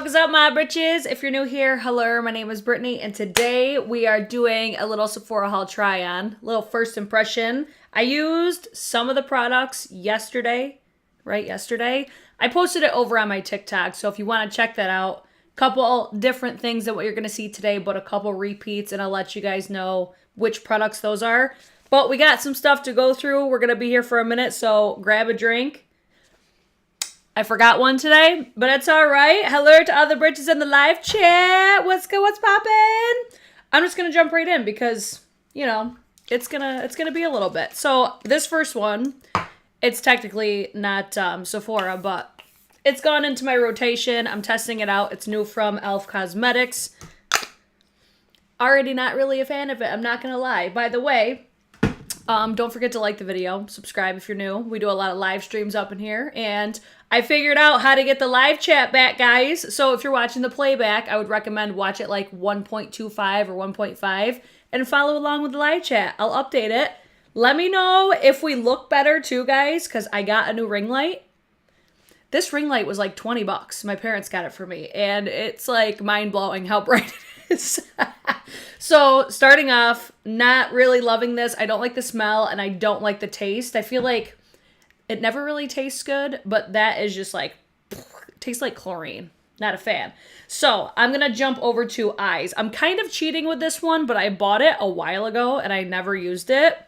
What is up, my britches? If you're new here, hello, my name is Brittany, and today we are doing a little Sephora haul try-on, little first impression. I used some of the products yesterday, I posted it over on my TikTok, so if you want to check that out, couple different things than what you're going to see today, but a couple repeats, and I'll let you guys know which products those are. But we got some stuff to go through. We're going to be here for a minute, so grab a drink. I forgot one today, but it's all right. Hello to all the britches in the live chat. What's good? What's poppin'? I'm just gonna jump right in because, you know, it's gonna be a little bit. So this first one, it's technically not Sephora, but it's gone into my rotation. I'm testing it out. It's new from e.l.f. Cosmetics. Already not really a fan of it. I'm not gonna lie. By the way, don't forget to like the video, subscribe if you're new. We do a lot of live streams up in here, and I figured out how to get the live chat back, guys. So if you're watching the playback, I would recommend watch it like 1.25 or 1.5 and follow along with the live chat. I'll update it. Let me know if we look better too, guys, because I got a new ring light. This ring light was like 20 bucks. My parents got it for me, and it's like mind-blowing how bright it is. So starting off, not really loving this. I don't like the smell, and I don't like the taste. I feel like it never really tastes good, but that is just like, tastes like chlorine. Not a fan. So I'm going to jump over to eyes. I'm kind of cheating with this one, but I bought it a while ago and I never used it.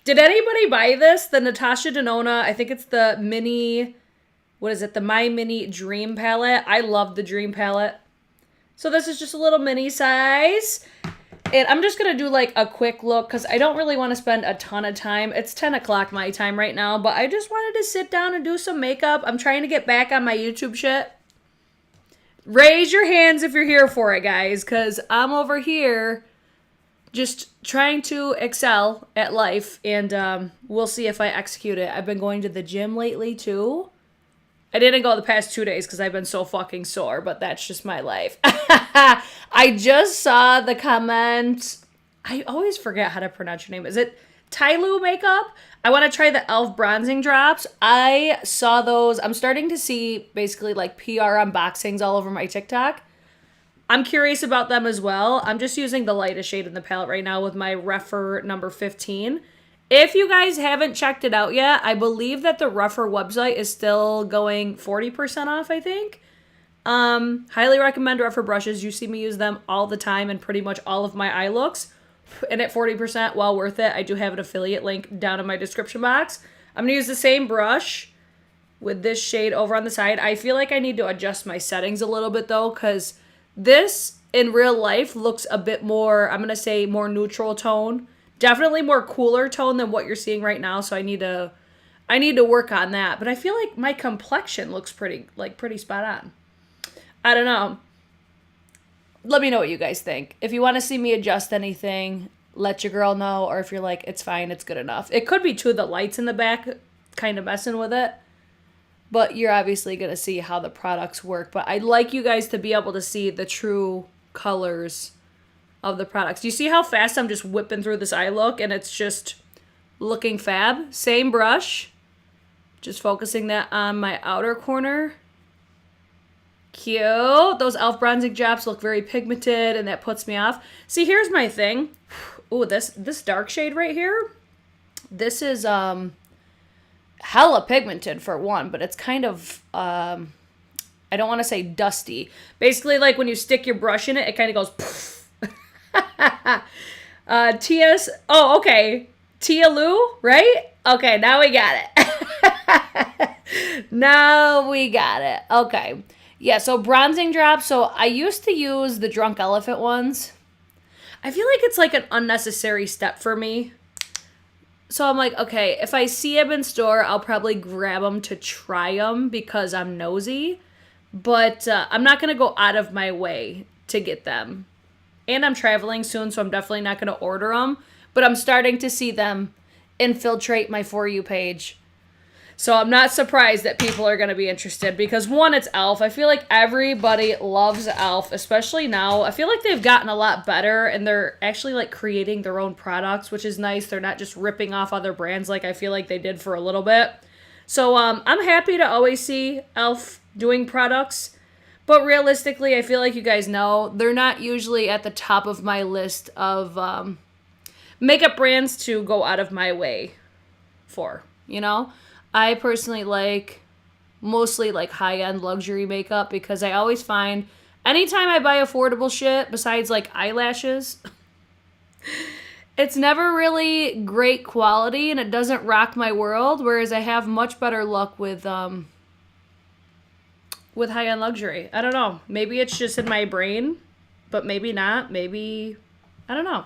Did anybody buy this? The Natasha Denona, I think it's the mini, what is it? The My Mini Dream Palette. I love the Dream Palette. So this is just a little mini size. And I'm just going to do like a quick look because I don't really want to spend a ton of time. It's 10 o'clock my time right now, but I just wanted to sit down and do some makeup. I'm trying to get back on my YouTube shit. Raise your hands if you're here for it, guys, because I'm over here just trying to excel at life, and we'll see if I execute it. I've been going to the gym lately, too. I didn't go the past 2 days because I've been so fucking sore, but that's just my life. I just saw the comment. I always forget how to pronounce your name. Is it Tyloo Makeup? I want to try the e.l.f. bronzing drops. I saw those. I'm starting to see basically like PR unboxings all over my TikTok. I'm curious about them as well. I'm just using the lightest shade in the palette right now with my Refer number 15. If you guys haven't checked it out yet, I believe that the Refer website is still going 40% off, I think. Highly recommend Refer brushes. You see me use them all the time in pretty much all of my eye looks. And at 40%, well worth it. I do have an affiliate link down in my description box. I'm going to use the same brush with this shade over on the side. I feel like I need to adjust my settings a little bit, though, because this in real life looks a bit more, I'm going to say more neutral tone. Definitely more cooler tone than what you're seeing right now, so I need to work on that. But I feel like my complexion looks pretty spot on. I don't know. Let me know what you guys think. If you want to see me adjust anything, let your girl know. Or if you're like, it's fine, it's good enough. It could be too the lights in the back kind of messing with it. But you're obviously going to see how the products work. But I'd like you guys to be able to see the true colors of the products. Do you see how fast I'm just whipping through this eye look and it's just looking fab? Same brush. Just focusing that on my outer corner. Cute. Those e.l.f. bronzing drops look very pigmented and that puts me off. See, here's my thing. Ooh, this dark shade right here. This is hella pigmented for one, but it's kind of I don't want to say dusty. Basically like when you stick your brush in it, it kind of goes poof. Oh, okay. Tyloo, right? Okay, now we got it. Now we got it. Okay. Yeah, so bronzing drops. So I used to use the Drunk Elephant ones. I feel like it's like an unnecessary step for me. So I'm like, okay, if I see them in store, I'll probably grab them to try them because I'm nosy. But I'm not going to go out of my way to get them. And I'm traveling soon, so I'm definitely not going to order them. But I'm starting to see them infiltrate my For You page. So I'm not surprised that people are going to be interested. Because one, it's e.l.f. I feel like everybody loves e.l.f. Especially now. I feel like they've gotten a lot better. And they're actually like creating their own products, which is nice. They're not just ripping off other brands like I feel like they did for a little bit. So I'm happy to always see e.l.f. doing products. But realistically, I feel like you guys know, they're not usually at the top of my list of makeup brands to go out of my way for, you know? I personally like mostly like high-end luxury makeup because I always find anytime I buy affordable shit besides like eyelashes, it's never really great quality and it doesn't rock my world, whereas I have much better luck with high-end luxury. I don't know. Maybe it's just in my brain, but maybe not. Maybe I don't know.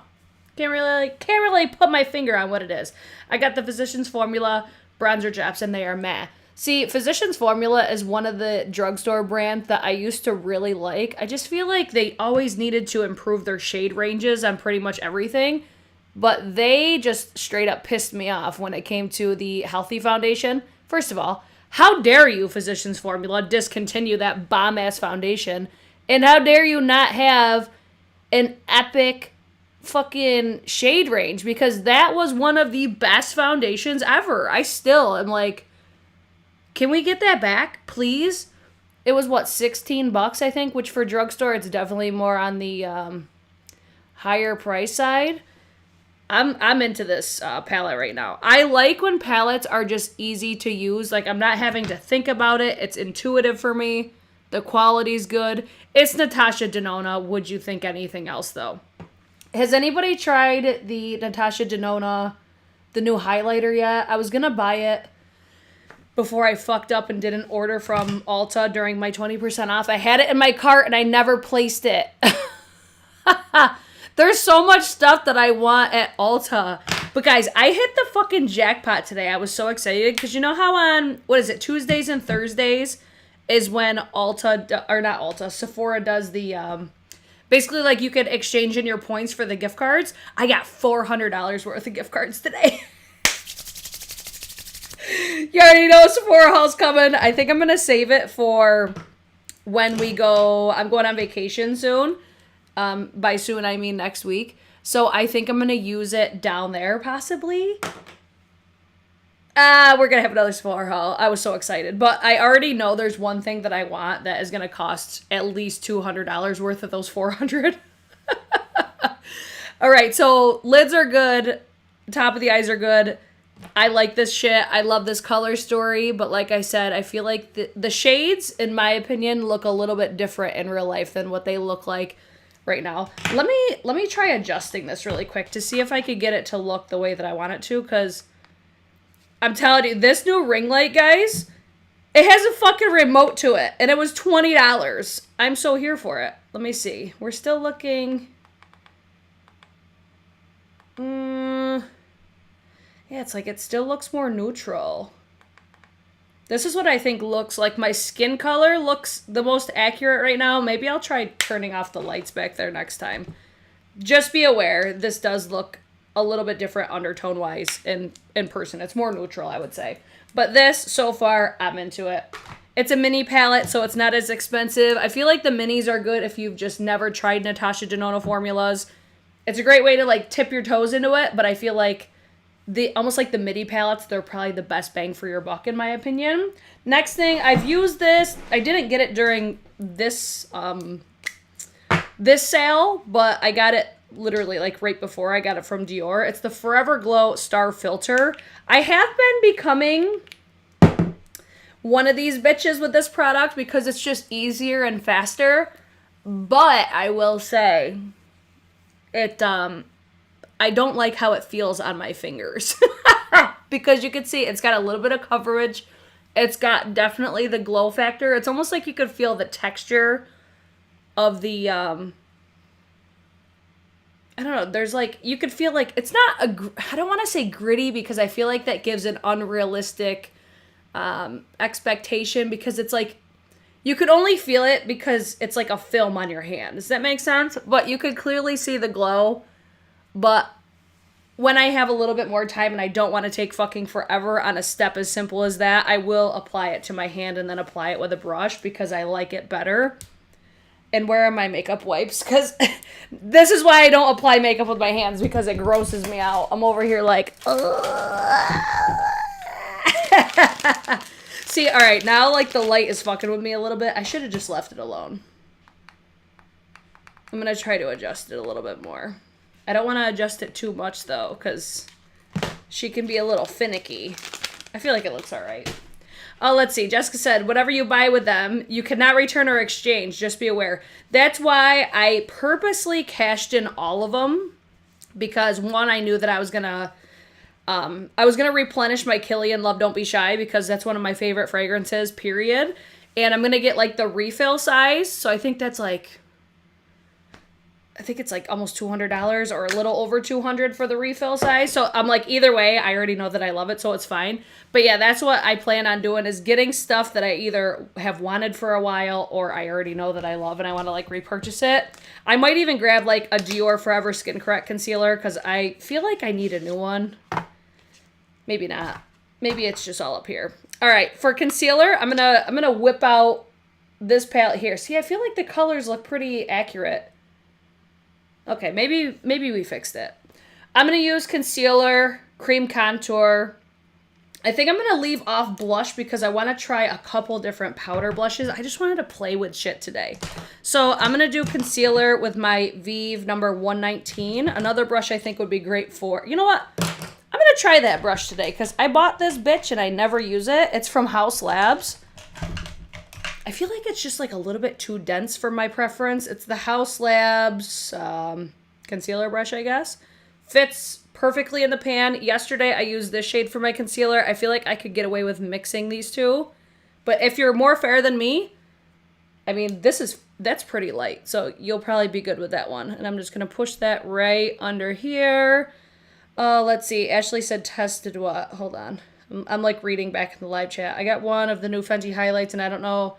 Can't really put my finger on what it is. I got the Physicians Formula bronzer drops and they are meh. See, Physicians Formula is one of the drugstore brands that I used to really like. I just feel like they always needed to improve their shade ranges on pretty much everything. But they just straight up pissed me off when it came to the Healthy Foundation. First of all, how dare you, Physicians Formula, discontinue that bomb-ass foundation? And how dare you not have an epic fucking shade range? Because that was one of the best foundations ever. I still am like, can we get that back, please? It was, what, $16, I think, which for drugstore, it's definitely more on the higher price side. I'm into this palette right now. I like when palettes are just easy to use. Like, I'm not having to think about it. It's intuitive for me. The quality's good. It's Natasha Denona. Would you think anything else, though? Has anybody tried the Natasha Denona, the new highlighter yet? I was going to buy it before I fucked up and didn't order from Ulta during my 20% off. I had it in my cart and I never placed it. There's so much stuff that I want at Ulta. But guys, I hit the fucking jackpot today. I was so excited because you know how on, Tuesdays and Thursdays is when Sephora does the, basically like you could exchange in your points for the gift cards. I got $400 worth of gift cards today. You already know Sephora haul's coming. I think I'm going to save it for when we go. I'm going on vacation soon. By soon, I mean next week. So I think I'm going to use it down there, possibly. We're going to have another Sephora haul. I was so excited. But I already know there's one thing that I want that is going to cost at least $200 worth of those $400. All right, so lids are good. Top of the eyes are good. I like this shit. I love this color story, but like I said, I feel like the shades, in my opinion, look a little bit different in real life than what they look like right now. Let me try adjusting this really quick to see if I could get it to look the way that I want it to, because I'm telling you, this new ring light, guys, it has a fucking remote to it, and it was $20. I'm so here for it. Let me see. We're still looking. Yeah, it's like it still looks more neutral. This is what I think looks like my skin color looks the most accurate right now. Maybe I'll try turning off the lights back there next time. Just be aware, this does look a little bit different undertone-wise in person. It's more neutral, I would say. But this, so far, I'm into it. It's a mini palette, so it's not as expensive. I feel like the minis are good if you've just never tried Natasha Denona formulas. It's a great way to, like, tip your toes into it, but I feel like almost like the midi palettes, they're probably the best bang for your buck, in my opinion. Next thing, I've used this. I didn't get it during this this sale, but I got it literally like right before. I got it from Dior. It's the Forever Glow Star Filter. I have been becoming one of these bitches with this product because it's just easier and faster. But I will say, I don't like how it feels on my fingers. Because you can see it's got a little bit of coverage. It's got definitely the glow factor. It's almost like you could feel the texture of the, I don't know, there's like, you could feel like, it's not I don't want to say gritty because I feel like that gives an unrealistic expectation, because it's like, you could only feel it because it's like a film on your hand. Does that make sense? But you could clearly see the glow. But when I have a little bit more time and I don't want to take fucking forever on a step as simple as that, I will apply it to my hand and then apply it with a brush because I like it better. And where are my makeup wipes? Because this is why I don't apply makeup with my hands, because it grosses me out. I'm over here like, so See, all right, now like the light is fucking with me a little bit. I should have just left it alone. I'm going to try to adjust it a little bit more. I don't want to adjust it too much though, because she can be a little finicky. I feel like it looks all right. Oh, let's see. Jessica said, whatever you buy with them, you cannot return or exchange. Just be aware. That's why I purposely cashed in all of them. Because one, I knew that I was gonna replenish my Kilian Love Don't Be Shy, because that's one of my favorite fragrances, period. And I'm gonna get like the refill size. So I think that's like, I think it's like almost $200 or a little over $200 for the refill size. So I'm like, either way, I already know that I love it, so it's fine. But yeah, that's what I plan on doing, is getting stuff that I either have wanted for a while or I already know that I love and I want to like repurchase it. I might even grab like a Dior Forever Skin Correct concealer, because I feel like I need a new one. Maybe not. Maybe it's just all up here. All right, for concealer, I'm gonna whip out this palette here. See, I feel like the colors look pretty accurate. Okay, maybe we fixed it. I'm going to use concealer, cream contour. I think I'm going to leave off blush because I want to try a couple different powder blushes. I just wanted to play with shit today. So I'm going to do concealer with my Vive number 119. Another brush I think would be great for... You know what? I'm going to try that brush today because I bought this bitch and I never use it. It's from House Labs. I feel like it's just like a little bit too dense for my preference. It's the House Labs concealer brush, I guess. Fits perfectly in the pan. Yesterday, I used this shade for my concealer. I feel like I could get away with mixing these two. But if you're more fair than me, I mean, that's pretty light. So you'll probably be good with that one. And I'm just going to push that right under here. Let's see. Ashley said tested what? Hold on. I'm like reading back in the live chat. I got one of the new Fenty highlights, and I don't know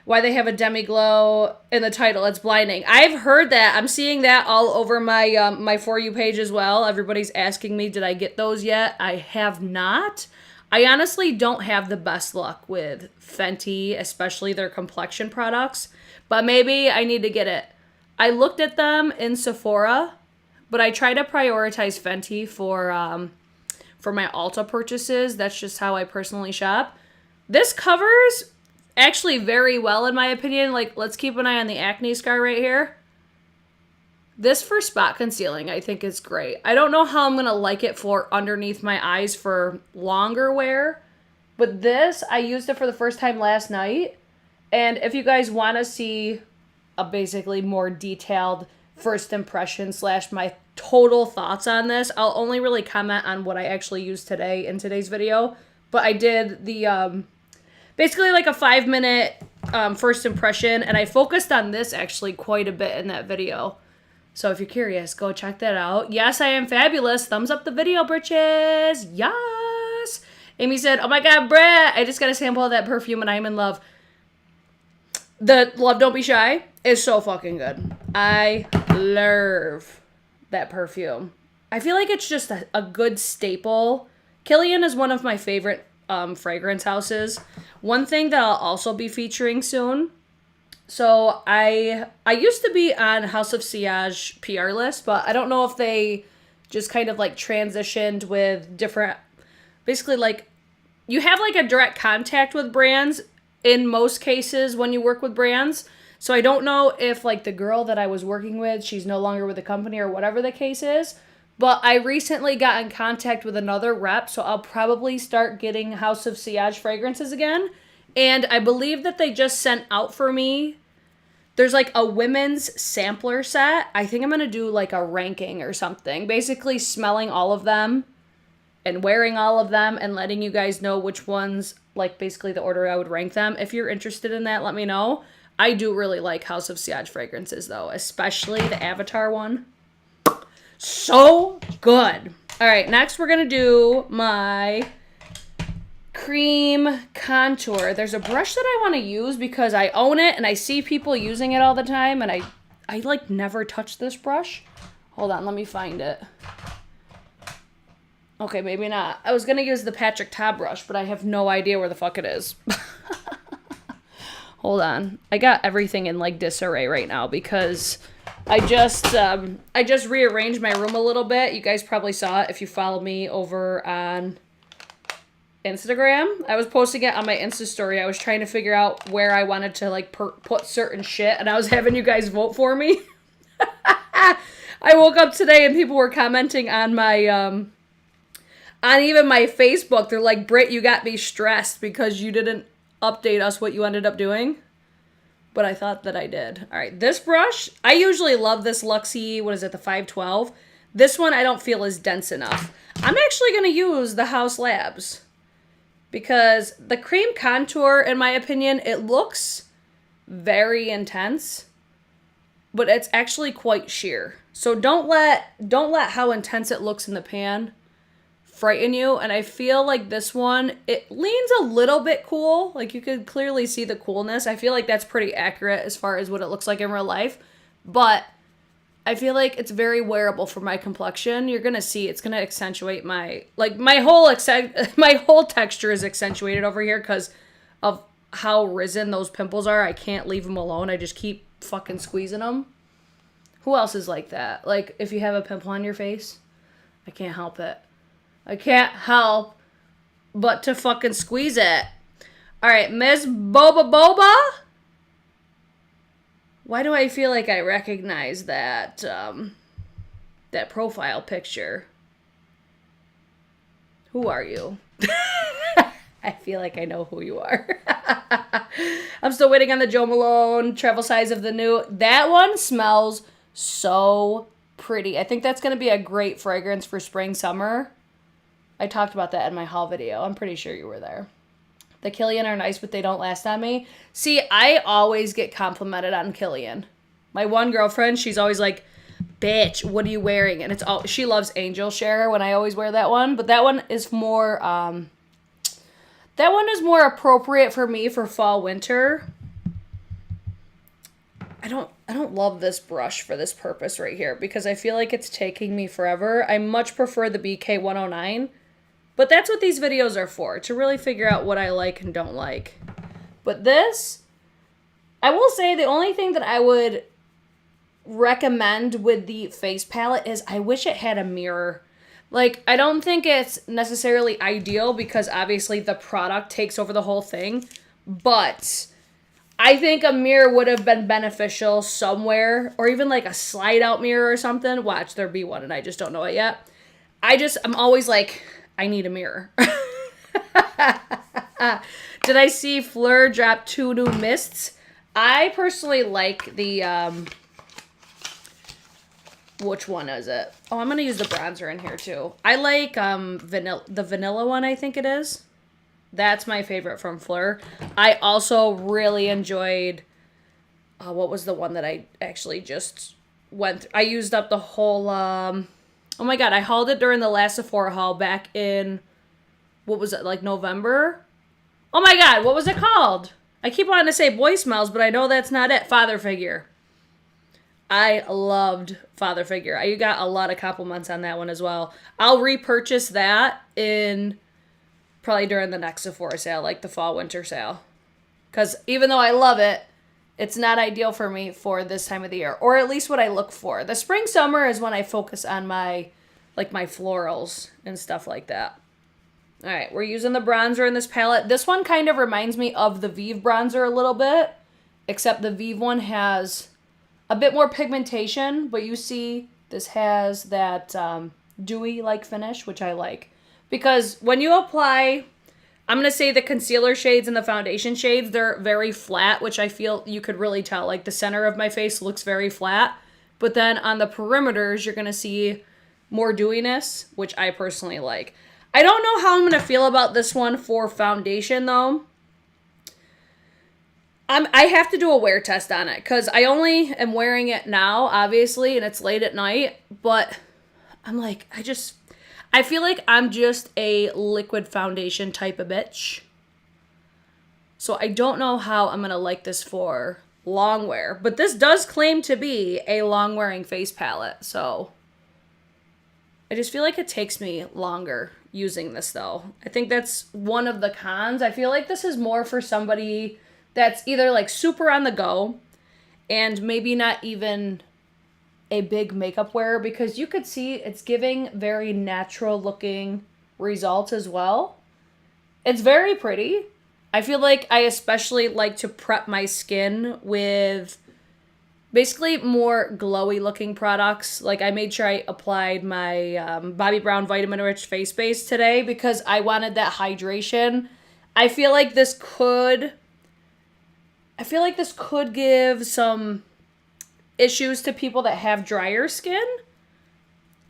why they have a demi-glow in the title. It's blinding. I've heard that. I'm seeing that all over my my For You page as well. Everybody's asking me, did I get those yet? I have not. I honestly don't have the best luck with Fenty, especially their complexion products. But maybe I need to get it. I looked at them in Sephora, but I try to prioritize Fenty for my Ulta purchases. That's just how I personally shop. This covers actually very well, in my opinion. Like, let's keep an eye on the acne scar right here. This for spot concealing, I think, is great. I don't know how I'm going to like it for underneath my eyes for longer wear. But this, I used it for the first time last night. And if you guys want to see a basically more detailed first impression / my total thoughts on this, I'll only really comment on what I actually used today in today's video. But I did the... basically like a 5-minute first impression, and I focused on this actually quite a bit in that video. So if you're curious, go check that out. Yes, I am fabulous. Thumbs up the video, Britches. Yes. Amy said, oh my God, Brett, I just got a sample of that perfume and I'm in love. The Love Don't Be Shy is so fucking good. I love that perfume. I feel like it's just a good staple. Kilian is one of my favorite fragrance houses. One thing that I'll also be featuring soon. So I used to be on House of Sillage PR list, but I don't know if they just kind of like transitioned with different, basically like you have like a direct contact with brands in most cases when you work with brands. So I don't know if like the girl that I was working with, she's no longer with the company or whatever the case is. But I recently got in contact with another rep, so I'll probably start getting House of Sillage fragrances again. And I believe that they just sent out for me, there's like a women's sampler set. I think I'm going to do like a ranking or something. Basically smelling all of them and wearing all of them and letting you guys know which ones, like basically the order I would rank them. If you're interested in that, let me know. I do really like House of Sillage fragrances though, especially the Avatar one. So good. All right, next we're going to do my cream contour. There's a brush that I want to use because I own it and I see people using it all the time, and I like never touch this brush. Hold on, let me find it. Okay, maybe not. I was going to use the Patrick Ta brush, but I have no idea where the fuck it is. Hold on. I got everything in like disarray right now because I just rearranged my room a little bit. You guys probably saw it if you follow me over on Instagram. I was posting it on my Insta story. I was trying to figure out where I wanted to like put certain shit, and I was having you guys vote for me. I woke up today and people were commenting on my on even my Facebook. They're like, "Britt, you got me stressed because you didn't update us what you ended up doing." But I thought that I did. All right, this brush, I usually love this Luxie, what is it, the 512. This one I don't feel is dense enough. I'm actually going to use the House Labs because the cream contour, in my opinion, it looks very intense, but it's actually quite sheer. So don't let how intense it looks in the pan frighten you. And I feel like this one, it leans a little bit cool. Like you could clearly see the coolness. I feel like that's pretty accurate as far as what it looks like in real life. But I feel like it's very wearable for my complexion. You're going to see it's going to accentuate my, like my whole texture is accentuated over here because of how risen those pimples are. I can't leave them alone. I just keep fucking squeezing them. Who else is like that? Like if you have a pimple on your face, I can't help it. I can't help but to fucking squeeze it. All right, Miss Boba. Why do I feel like I recognize that that profile picture? Who are you? I feel like I know who you are. I'm still waiting on the Jo Malone travel size of the new. That one smells so pretty. I think that's going to be a great fragrance for spring, summer. I talked about that in my haul video. I'm pretty sure you were there. The Kilian are nice, but they don't last on me. See, I always get complimented on Kilian. My one girlfriend, she's always like, "Bitch, what are you wearing?" And it's all, she loves Angel Share when I always wear that one. But that one is more appropriate for me for fall, winter. I don't love this brush for this purpose right here because I feel like it's taking me forever. I much prefer the BK 109. But that's what these videos are for, to really figure out what I like and don't like. But this, I will say the only thing that I would recommend with the face palette is I wish it had a mirror. Like, I don't think it's necessarily ideal because obviously the product takes over the whole thing. But I think a mirror would have been beneficial somewhere, or even like a slide out mirror or something. Watch, there be one and I just don't know it yet. I'm always like, I need a mirror. Did I see Fleur drop 2 new mists? I personally like the, which one is it? Oh, I'm going to use the bronzer in here too. I like the vanilla one, I think it is. That's my favorite from Fleur. I also really enjoyed, what was the one that I actually just went through? I used up the whole, oh my god, I hauled it during the last Sephora haul back in, what was it, like November? Oh my god, what was it called? I keep wanting to say Boy Smells, but I know that's not it. Father Figure. I loved Father Figure. I got a lot of compliments on that one as well. I'll repurchase that in probably during the next Sephora sale, like the fall winter sale. Because even though I love it, it's not ideal for me for this time of the year, or at least what I look for. The spring summer is when I focus on my florals and stuff like that. All right, we're using the bronzer in this palette. This one kind of reminds me of the Vive bronzer a little bit, except the Vive one has a bit more pigmentation, but you see this has that dewy-like finish, which I like. Because when you apply, I'm going to say the concealer shades and the foundation shades, they're very flat, which I feel you could really tell. Like the center of my face looks very flat. But then on the perimeters, you're going to see more dewiness, which I personally like. I don't know how I'm going to feel about this one for foundation, though. I have to do a wear test on it, because I only am wearing it now, obviously, and it's late at night. But I'm like, I feel like I'm just a liquid foundation type of bitch. So I don't know how I'm going to like this for long wear. But this does claim to be a long wearing face palette. So I just feel like it takes me longer using this though. I think that's one of the cons. I feel like this is more for somebody that's either like super on the go and maybe not even a big makeup wearer, because you could see it's giving very natural looking results as well. It's very pretty. I feel like I especially like to prep my skin with basically more glowy looking products. Like I made sure I applied my Bobbi Brown Vitamin Rich Face Base today because I wanted that hydration. I feel like this could give some issues to people that have drier skin.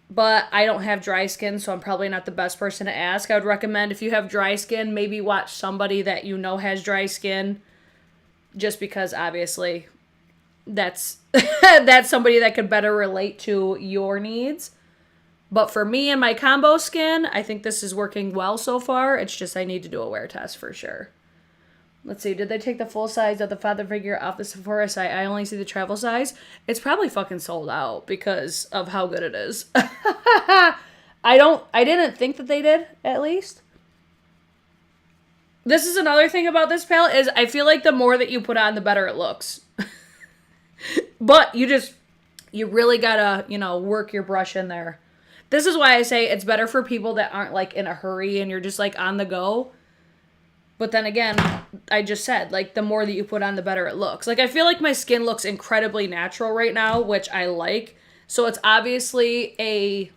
But I don't have dry skin, so I'm probably not the best person to ask. I would recommend if you have dry skin, maybe watch somebody that you know has dry skin. Just because obviously that's that's somebody that could better relate to your needs. But for me and my combo skin, I think this is working well so far. It's just I need to do a wear test for sure. Let's see, did they take the full size of the father figure off the Sephora site? I only see the travel size. It's probably fucking sold out because of how good it is. I didn't think that they did, at least. This is another thing about this palette is I feel like the more that you put on, the better it looks. But you really gotta, work your brush in there. This is why I say it's better for people that aren't like in a hurry and you're just like on the go. But then again, I just said, like, the more that you put on, the better it looks. Like, I feel like my skin looks incredibly natural right now, which I like. So it's obviously a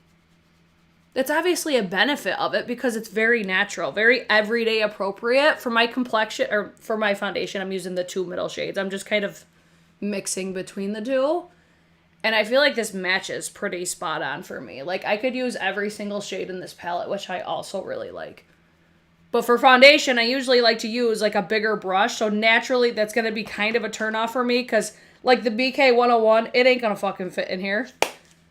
benefit of it because it's very natural, very everyday appropriate. For my complexion, or for my foundation, I'm using the 2 middle shades. I'm just kind of mixing between the two. And I feel like this matches pretty spot on for me. Like, I could use every single shade in this palette, which I also really like. But for foundation, I usually like to use like a bigger brush. So naturally, that's going to be kind of a turnoff for me. Because like the BK 101, it ain't going to fucking fit in here.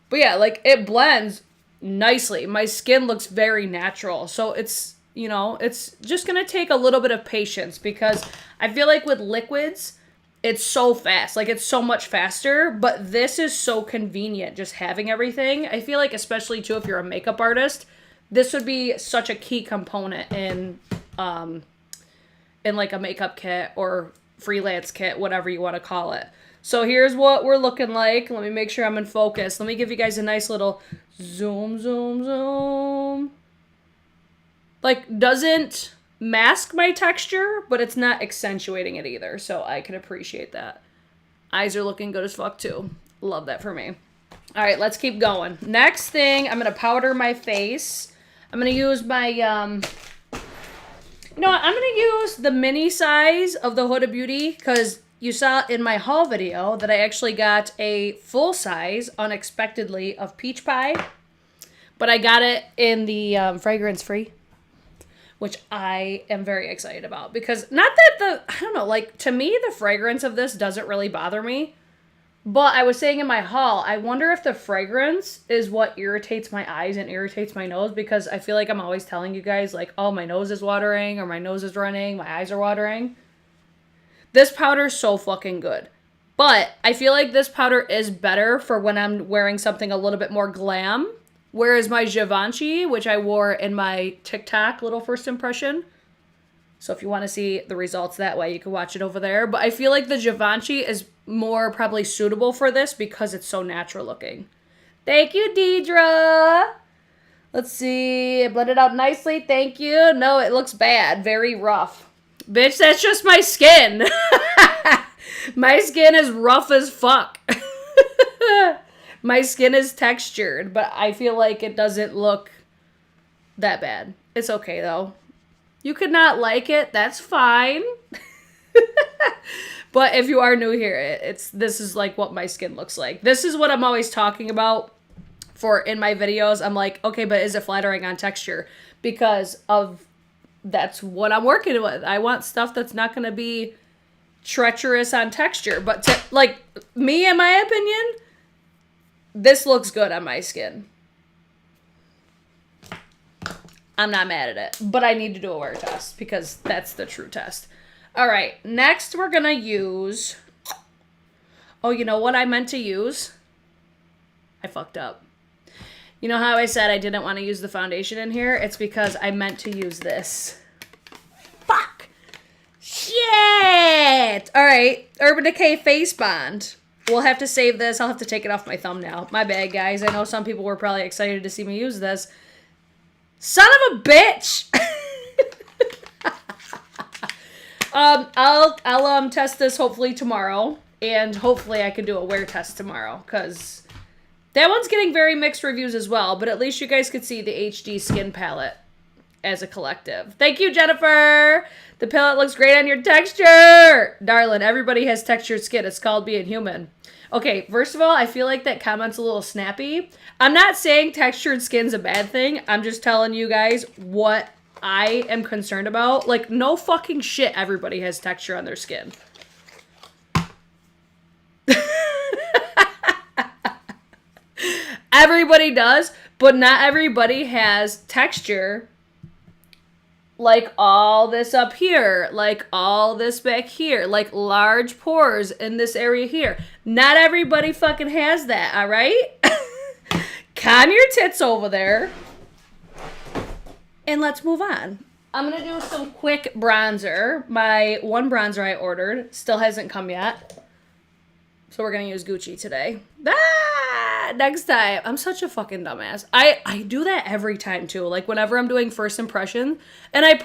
But yeah, like it blends nicely. My skin looks very natural. So it's, it's just going to take a little bit of patience. Because I feel like with liquids, it's so fast. Like it's so much faster. But this is so convenient just having everything. I feel like especially too if you're a makeup artist, this would be such a key component in like a makeup kit or freelance kit, whatever you want to call it. So here's what we're looking like. Let me make sure I'm in focus. Let me give you guys a nice little zoom, zoom, zoom. Like, doesn't mask my texture, but it's not accentuating it either. So I can appreciate that. Eyes are looking good as fuck too. Love that for me. All right, let's keep going. Next thing, I'm going to powder my face. I'm going to use my, I'm going to use the mini size of the Huda Beauty because you saw in my haul video that I actually got a full size, unexpectedly, of Peach Pie. But I got it in the fragrance free, which I am very excited about. Because not that to me, the fragrance of this doesn't really bother me. But I was saying in my haul, I wonder if the fragrance is what irritates my eyes and irritates my nose because I feel like I'm always telling you guys like, oh, my nose is watering or my nose is running, my eyes are watering. This powder is so fucking good. But I feel like this powder is better for when I'm wearing something a little bit more glam. Whereas my Givenchy, which I wore in my TikTok little first impression. So if you want to see the results that way, you can watch it over there. But I feel like the Givenchy is more probably suitable for this because it's so natural looking. Thank you, Deidre. Let's see. I blended out nicely. Thank you. No, it looks bad. Very rough. Bitch, that's just my skin. My skin is rough as fuck. My skin is textured, but I feel like it doesn't look that bad. It's okay, though. You could not like it. That's fine. But if you are new here, this is like what my skin looks like. This is what I'm always talking about in my videos. I'm like, okay, but is it flattering on texture? Because that's what I'm working with. I want stuff that's not going to be treacherous on texture. But like me, in my opinion, this looks good on my skin. I'm not mad at it, but I need to do a wear test because that's the true test. All right, next we're going to use, oh, you know what I meant to use? I fucked up. You know how I said I didn't want to use the foundation in here? It's because I meant to use this. Fuck. Shit. All right, Urban Decay Face Bond. We'll have to save this. I'll have to take it off my thumbnail. My bad, guys. I know some people were probably excited to see me use this. Son of a bitch! I'll test this hopefully tomorrow, and hopefully I can do a wear test tomorrow, because that one's getting very mixed reviews as well, but at least you guys could see the HD skin palette as a collective. Thank you, Jennifer! The palette looks great on your texture! Darling, everybody has textured skin. It's called being human. Okay, first of all, I feel like that comment's a little snappy. I'm not saying textured skin's a bad thing. I'm just telling you guys what I am concerned about. Like, no fucking shit everybody has texture on their skin. Everybody does, but not everybody has texture like all this up here, like all this back here, like large pores in this area here. Not everybody fucking has that, all right? Calm your tits over there. And let's move on. I'm going to do some quick bronzer. My one bronzer I ordered still hasn't come yet. So we're going to use Gucci today. Next time. I'm such a fucking dumbass. I do that every time too. Like whenever I'm doing first impression. And I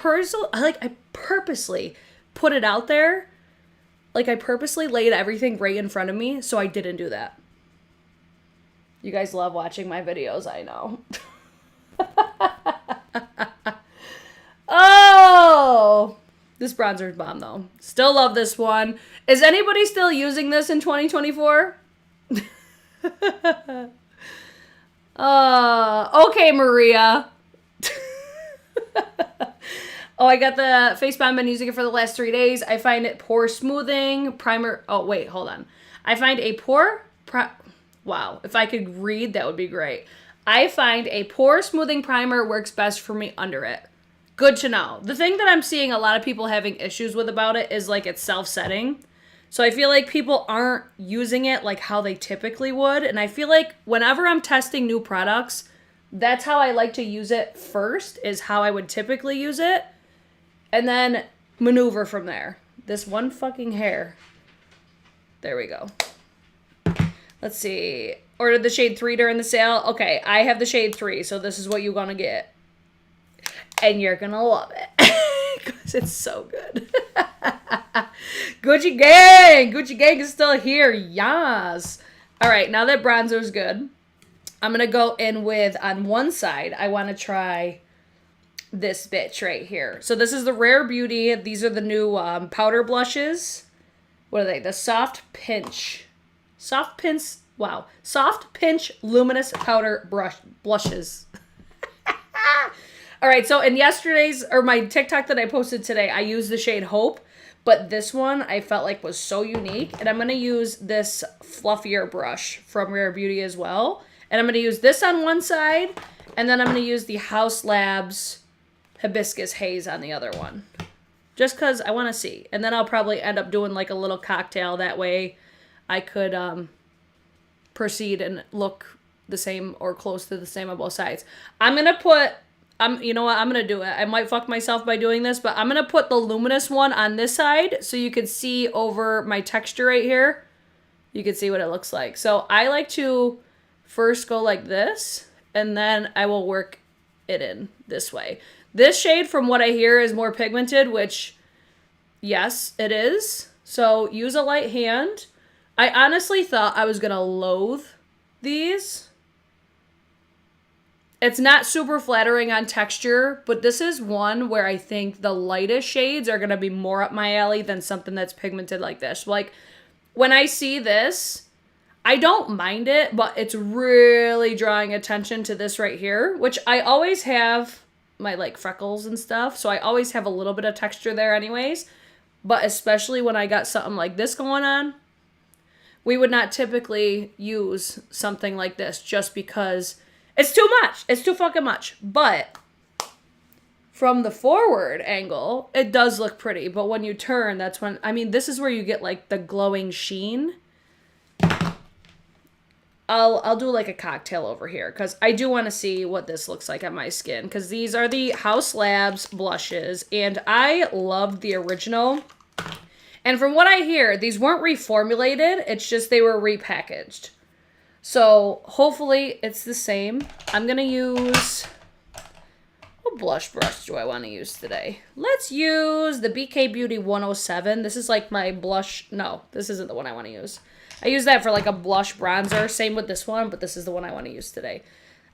purposely put it out there. Like I purposely laid everything right in front of me. So I didn't do that. You guys love watching my videos, I know. Oh! This bronzer's bomb though. Still love this one. Is anybody still using this in 2024? Okay, Maria. Oh, I got the face bomb. Been using it for the last 3 days. I find it pore smoothing primer. Oh, wait, hold on. I find a wow, if I could read, that would be great. I find a pore smoothing primer works best for me under it. Good to know. The thing that I'm seeing a lot of people having issues with about it is like it's self-setting. So I feel like people aren't using it like how they typically would. And I feel like whenever I'm testing new products, that's how I like to use it first, is how I would typically use it. And then maneuver from there. This one fucking hair. There we go. Let's see. Ordered the shade 3 during the sale. Okay, I have the shade 3, so this is what you're gonna get. And you're gonna love it. Because it's so good. Gucci gang! Gucci gang is still here. Yas. Alright, now that bronzer's good, I'm gonna go in with, on one side, I want to try this bitch right here. So this is the Rare Beauty. These are the new powder blushes. What are they? The Soft Pinch. Soft Pinch. Wow. Soft Pinch Luminous Powder Blushes. All right, so in yesterday's, or my TikTok that I posted today, I used the shade Hope, but this one I felt like was so unique, and I'm going to use this fluffier brush from Rare Beauty as well, and I'm going to use this on one side, and then I'm going to use the House Labs Hibiscus Haze on the other one, just because I want to see, and then I'll probably end up doing like a little cocktail, that way I could proceed and look the same or close to the same on both sides. I'm going to put... you know what? I'm going to do it. I might fuck myself by doing this, but I'm going to put the luminous one on this side so you can see over my texture right here. You can see what it looks like. So I like to first go like this, and then I will work it in this way. This shade, from what I hear, is more pigmented, which, yes, it is. So use a light hand. I honestly thought I was going to loathe these. It's not super flattering on texture, but this is one where I think the lightest shades are going to be more up my alley than something that's pigmented like this. Like, when I see this, I don't mind it, but it's really drawing attention to this right here, which I always have my, like, freckles and stuff, so I always have a little bit of texture there anyways, but especially when I got something like this going on, we would not typically use something like this just because... it's too much. It's too fucking much. But from the forward angle, it does look pretty. But when you turn, that's when... I mean, this is where you get, like, the glowing sheen. I'll do, like, a cocktail over here. Because I do want to see what this looks like on my skin. Because these are the House Labs blushes. And I loved the original. And from what I hear, these weren't reformulated. It's just they were repackaged. So, hopefully, it's the same. I'm going to use What blush brush do I want to use today? Let's use the BK Beauty 107. This is like my blush. No, this isn't the one I want to use. I use that for like a blush bronzer. Same with this one, but this is the one I want to use today.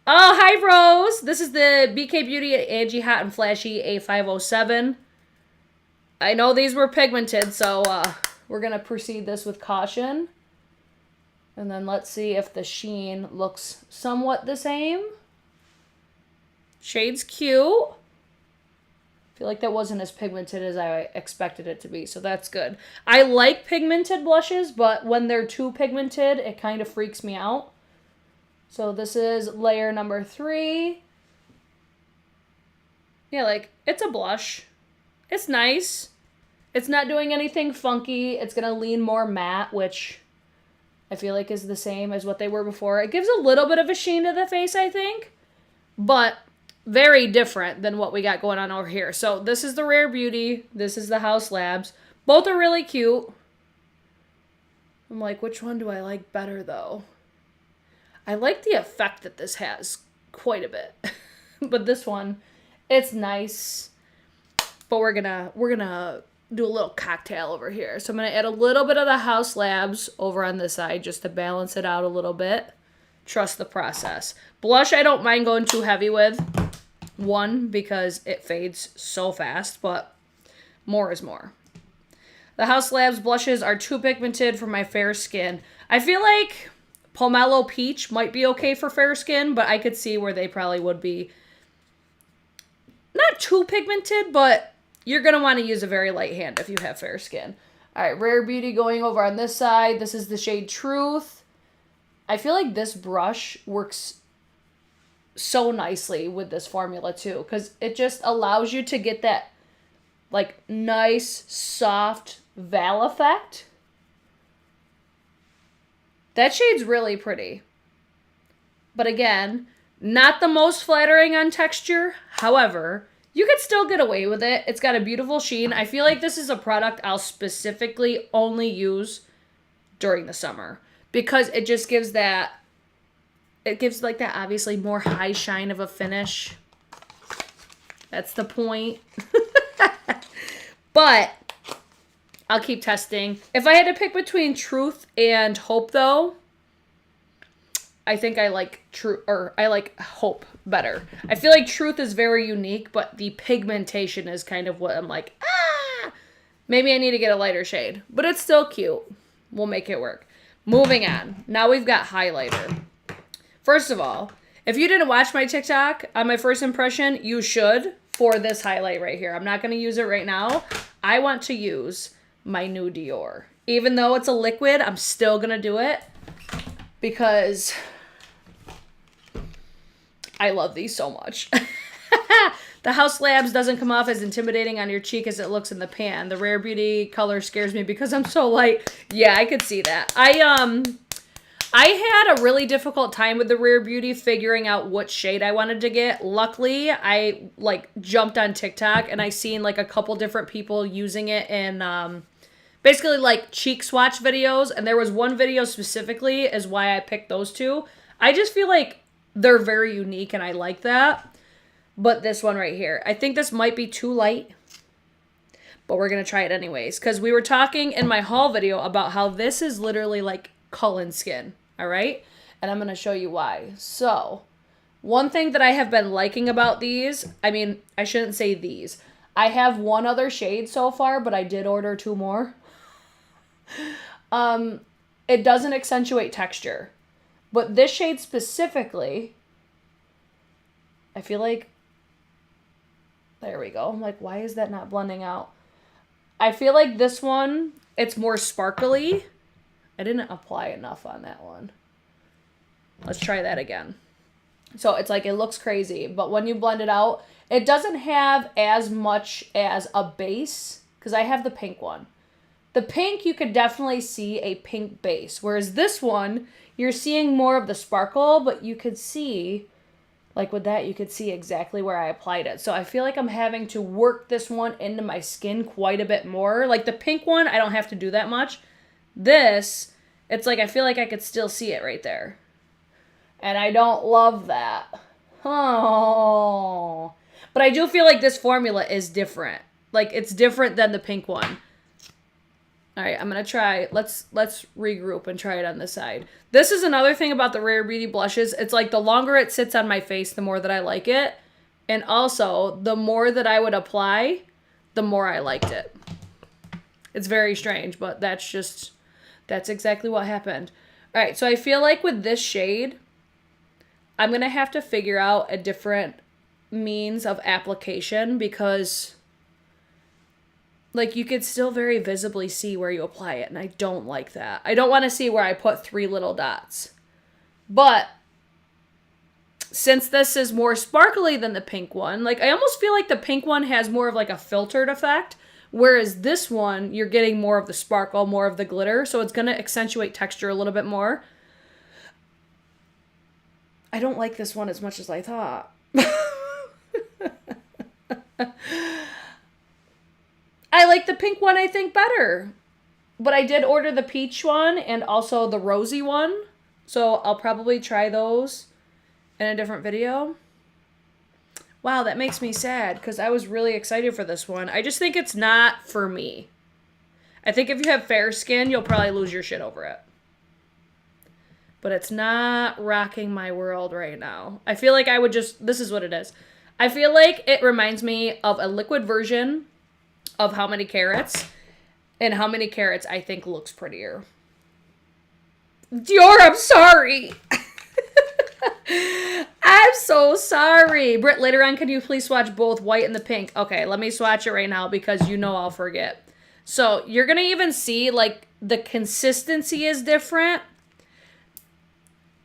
Oh, hi, Rose. This is the BK Beauty Angie Hot and Flashy A507. I know these were pigmented, so we're going to proceed this with caution. And then let's see if the sheen looks somewhat the same. Shade's cute. I feel like that wasn't as pigmented as I expected it to be, so that's good. I like pigmented blushes, but when they're too pigmented, it kind of freaks me out. So this is layer number 3. Yeah, like, it's a blush. It's nice. It's not doing anything funky. It's going to lean more matte, which I feel like is the same as what they were before. It gives a little bit of a sheen to the face, I think, but very different than what we got going on over here. So this is the Rare Beauty. This is the Haus Labs. Both are really cute. I'm like, which one do I like better, though? I like the effect that this has quite a bit. But this one, it's nice. But we're gonna do a little cocktail over here. So I'm gonna add a little bit of the Haus Labs over on this side just to balance it out a little bit. Trust the process. Blush, I don't mind going too heavy with. One, because it fades so fast, but more is more. The Haus Labs blushes are too pigmented for my fair skin. I feel like Pomelo Peach might be okay for fair skin, but I could see where they probably would be not too pigmented, but you're going to want to use a very light hand if you have fair skin. All right, Rare Beauty going over on this side. This is the shade Truth. I feel like this brush works so nicely with this formula too, because it just allows you to get that like nice, soft val effect. That shade's really pretty. But again, not the most flattering on texture. However, you could still get away with it. It's got a beautiful sheen. I feel like this is a product I'll specifically only use during the summer because it just gives that, it gives like that obviously more high shine of a finish. That's the point. But I'll keep testing. If I had to pick between Truth and Hope, though, I think I like I like Hope better. I feel like Truth is very unique, but the pigmentation is kind of what I'm like, maybe I need to get a lighter shade, but it's still cute. We'll make it work. Moving on. Now we've got highlighter. First of all, if you didn't watch my TikTok on my first impression, you should for this highlight right here. I'm not going to use it right now. I want to use my new Dior. Even though it's a liquid, I'm still going to do it because I love these so much. The Haus Labs doesn't come off as intimidating on your cheek as it looks in the pan. The Rare Beauty color scares me because I'm so light. Yeah, I could see that. I had a really difficult time with the Rare Beauty figuring out what shade I wanted to get. Luckily, I like jumped on TikTok and I seen like a couple different people using it in basically like cheek swatch videos. And there was one video specifically is why I picked those two. I just feel like they're very unique and I like that. But this one right here, I think this might be too light. But we're going to try it anyways. Because we were talking in my haul video about how this is literally like Cullen skin. All right? And I'm going to show you why. So, one thing that I have been liking about these, I mean, I shouldn't say these. I have one other shade so far, but I did order 2 more. It doesn't accentuate texture. But this shade specifically, I feel like, there we go. I'm like, why is that not blending out? I feel like this one, it's more sparkly. I didn't apply enough on that one. Let's try that again. So it's like, it looks crazy, but when you blend it out, it doesn't have as much as a base, because I have the pink one. The pink, you could definitely see a pink base, whereas this one, you're seeing more of the sparkle, but you could see, like with that, you could see exactly where I applied it. So I feel like I'm having to work this one into my skin quite a bit more. Like the pink one, I don't have to do that much. This, it's like I feel like I could still see it right there. And I don't love that. Oh. But I do feel like this formula is different. Like, it's different than the pink one. All right, I'm going to try. Let's regroup and try it on this side. This is another thing about the Rare Beauty blushes. It's like the longer it sits on my face, the more that I like it. And also, the more that I would apply, the more I liked it. It's very strange, but that's exactly what happened. All right, so I feel like with this shade, I'm going to have to figure out a different means of application because, like, you could still very visibly see where you apply it, and I don't like that. I don't want to see where I put 3 little dots. But since this is more sparkly than the pink one, like, I almost feel like the pink one has more of like a filtered effect, whereas this one, you're getting more of the sparkle, more of the glitter, so it's going to accentuate texture a little bit more. I don't like this one as much as I thought. I like the pink one, I think, better. But I did order the peach one and also the rosy one, so I'll probably try those in a different video. Wow, that makes me sad because I was really excited for this one. I just think it's not for me. I think if you have fair skin, you'll probably lose your shit over it. But it's not rocking my world right now. I feel like I would just... This is what it is. I feel like it reminds me of a liquid version of How Many Carats. And How Many Carats I think looks prettier. Dior, I'm sorry. I'm so sorry. Britt, later on, can you please swatch both white and the pink? Okay, let me swatch it right now because you know I'll forget. So you're going to even see, like, the consistency is different.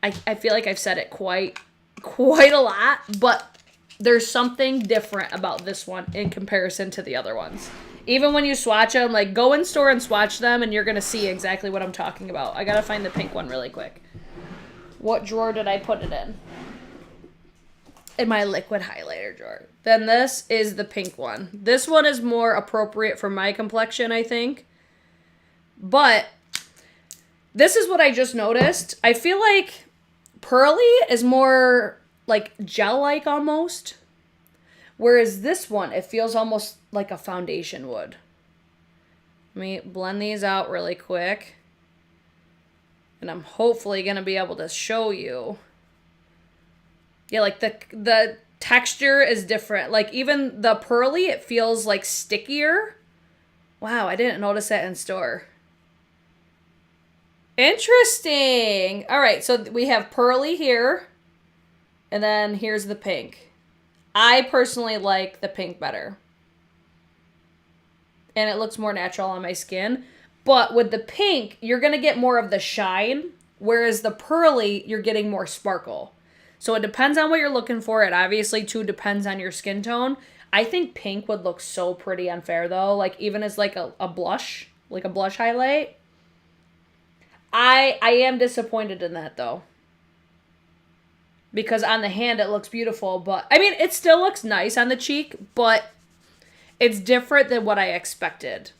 I feel like I've said it quite a lot, but there's something different about this one in comparison to the other ones. Even when you swatch them, like, go in store and swatch them, and you're going to see exactly what I'm talking about. I got to find the pink one really quick. What drawer did I put it in? In my liquid highlighter drawer. Then this is the pink one. This one is more appropriate for my complexion, I think. But this is what I just noticed. I feel like Pearly is more like gel-like almost. Whereas this one, it feels almost like a foundation would. Let me blend these out really quick. And I'm hopefully going to be able to show you. Yeah, like the texture is different. Like even the Pearly, it feels like stickier. Wow, I didn't notice that in store. Interesting. All right, so we have Pearly here. And then here's the pink. I personally like the pink better. And it looks more natural on my skin. But with the pink, you're going to get more of the shine. Whereas the Pearly, you're getting more sparkle. So it depends on what you're looking for. It obviously, too, depends on your skin tone. I think pink would look so pretty on Fair, though. Like, even as, like, a blush. Like, a blush highlight. I am disappointed in that, though. Because on the hand, it looks beautiful. But, I mean, it still looks nice on the cheek. But it's different than what I expected.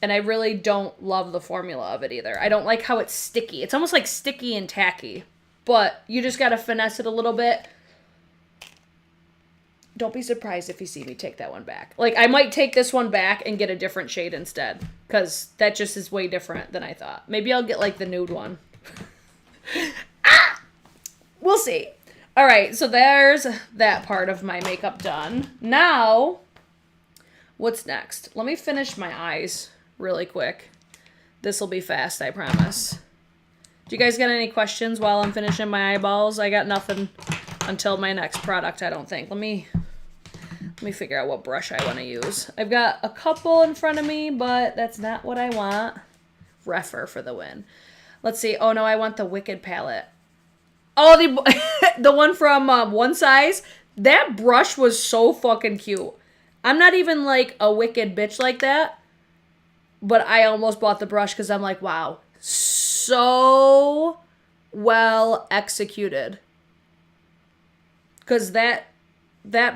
And I really don't love the formula of it either. I don't like how it's sticky. It's almost like sticky and tacky. But you just got to finesse it a little bit. Don't be surprised if you see me take that one back. Like, I might take this one back and get a different shade instead. Because that just is way different than I thought. Maybe I'll get, like, the nude one. We'll see. All right, so there's that part of my makeup done. Now, what's next? Let me finish my eyes really quick. This will be fast, I promise. Do you guys got any questions while I'm finishing my eyeballs? I got nothing until my next product, I don't think. Let me figure out what brush I want to use. I've got a couple in front of me, but that's not what I want. Refer for the win. Let's see. Oh, no, I want the Wicked palette. Oh, the one from One Size. That brush was so fucking cute. I'm not even, like, a Wicked bitch like that. But I almost bought the brush because I'm like, wow. So well executed. Because that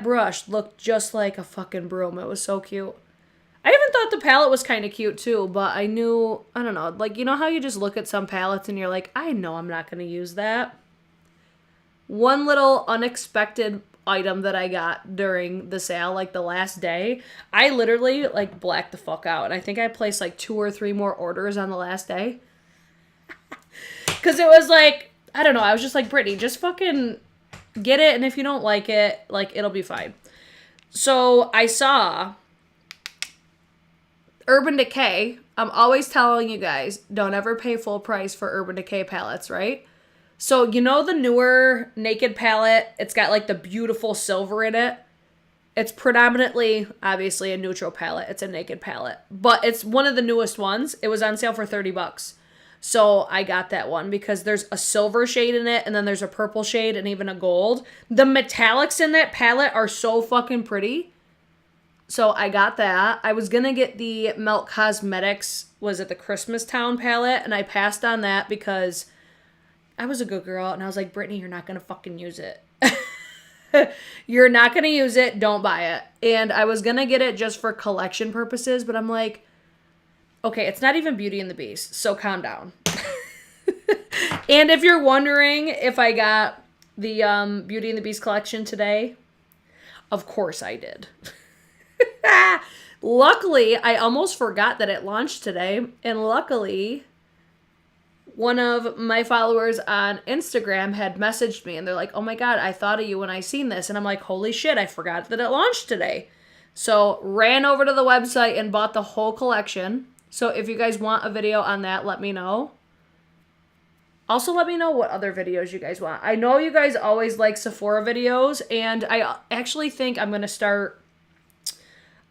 brush looked just like a fucking broom. It was so cute. I even thought the palette was kind of cute too, but I knew, I don't know, like, you know how you just look at some palettes and you're like, I know I'm not going to use that. One little unexpected item that I got during the sale, like the last day. I literally like blacked the fuck out. And I think I placed like 2 or 3 more orders on the last day. Because it was like, I don't know, I was just like, Brittany, just fucking get it. And if you don't like it, like, it'll be fine. So I saw Urban Decay. I'm always telling you guys, don't ever pay full price for Urban Decay palettes, right? So, you know the newer Naked palette? It's got like the beautiful silver in it. It's predominantly, obviously, a neutral palette. It's a Naked palette. But it's one of the newest ones. It was on sale for $30. So I got that one because there's a silver shade in it, and then there's a purple shade and even a gold. The metallics in that palette are so fucking pretty. So I got that. I was going to get the Melt Cosmetics, was it the Christmas Town palette? And I passed on that because I was a good girl. And I was like, Brittany, you're not going to fucking use it. You're not going to use it. Don't buy it. And I was going to get it just for collection purposes. But I'm like, okay, it's not even Beauty and the Beast. So calm down. And if you're wondering if I got the Beauty and the Beast collection today, of course I did. Luckily, I almost forgot that it launched today. And luckily, one of my followers on Instagram had messaged me. And they're like, oh my God, I thought of you when I seen this. And I'm like, holy shit, I forgot that it launched today. So ran over to the website and bought the whole collection. So if you guys want a video on that, let me know. Also, let me know what other videos you guys want. I know you guys always like Sephora videos. And I actually think I'm going to start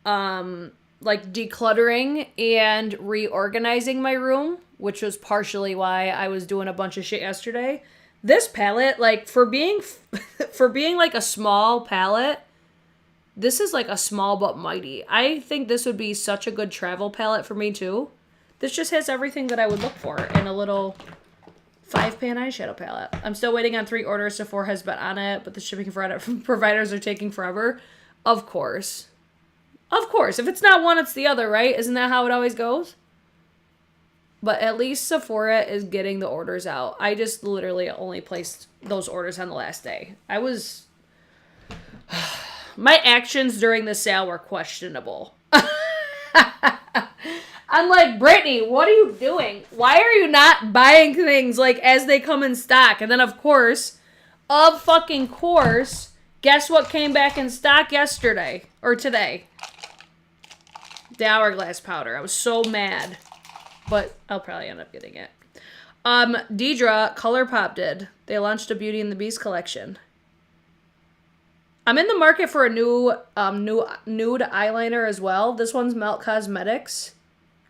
like decluttering and reorganizing my room, which was partially why I was doing a bunch of shit yesterday. This palette, like for being like a small palette, this is like a small but mighty. I think this would be such a good travel palette for me too. This just has everything that I would look for in a little 5-pan eyeshadow palette. I'm still waiting on 3 orders. Sephora has been on it, but the shipping providers are taking forever. Of course. Of course. If it's not one, it's the other, right? Isn't that how it always goes? But at least Sephora is getting the orders out. I just literally only placed those orders on the last day. My actions during the sale were questionable. I'm like, Brittany, what are you doing? Why are you not buying things like as they come in stock? And then of course, guess what came back in stock yesterday or today? The Hourglass powder. I was so mad, but I'll probably end up getting it. Deidre, ColourPop did. They launched a Beauty and the Beast collection. I'm in the market for a new nude eyeliner as well. This one's Melt Cosmetics.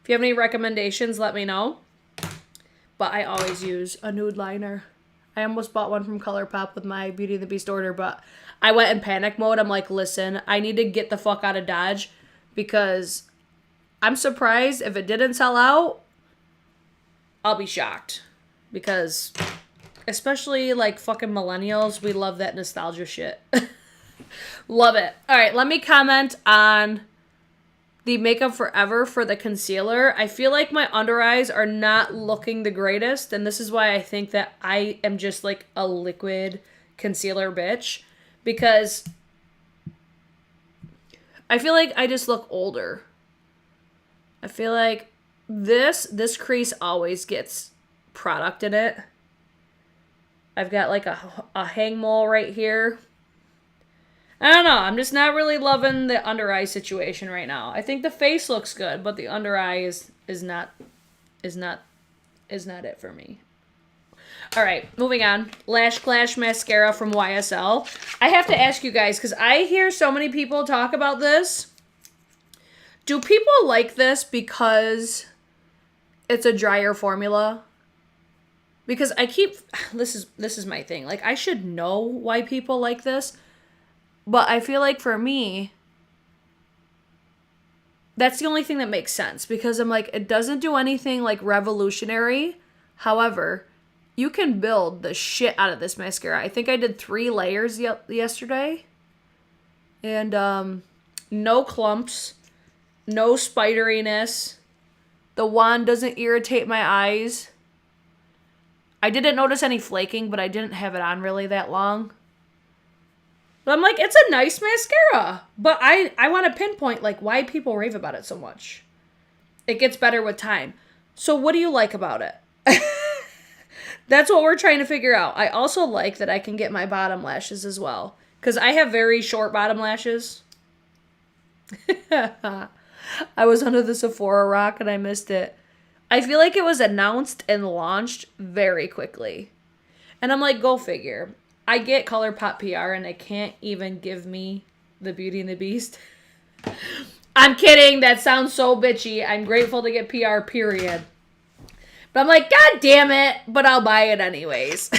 If you have any recommendations, let me know. But I always use a nude liner. I almost bought one from ColourPop with my Beauty and the Beast order, but I went in panic mode. I'm like, listen, I need to get the fuck out of Dodge because I'm surprised if it didn't sell out. I'll be shocked because especially like fucking millennials, we love that nostalgia shit. Love it. All right, let me comment on the Makeup Forever for the concealer. I feel like my under eyes are not looking the greatest, and this is why I think that I am just like a liquid concealer bitch, because I feel like I just look older. I feel like this crease always gets product in it. I've got like a hang mole right here. I don't know. I'm just not really loving the under eye situation right now. I think the face looks good, but the under eye is not it for me. All right, moving on. Lash Clash mascara from YSL. I have to ask you guys because I hear so many people talk about this. Do people like this because it's a drier formula? Because this is my thing. Like, I should know why people like this. But I feel like for me, that's the only thing that makes sense. Because I'm like, it doesn't do anything like revolutionary. However, you can build the shit out of this mascara. I think I did 3 layers yesterday. And no clumps. No spideriness. The wand doesn't irritate my eyes. I didn't notice any flaking, but I didn't have it on really that long. But I'm like, it's a nice mascara. But I want to pinpoint, like, why people rave about it so much. It gets better with time. So what do you like about it? That's what we're trying to figure out. I also like that I can get my bottom lashes as well. Because I have very short bottom lashes. I was under the Sephora rock and I missed it. I feel like it was announced and launched very quickly. And I'm like, go figure. I get ColourPop PR and they can't even give me the Beauty and the Beast. I'm kidding. That sounds so bitchy. I'm grateful to get PR, period. But I'm like, God damn it. But I'll buy it anyways.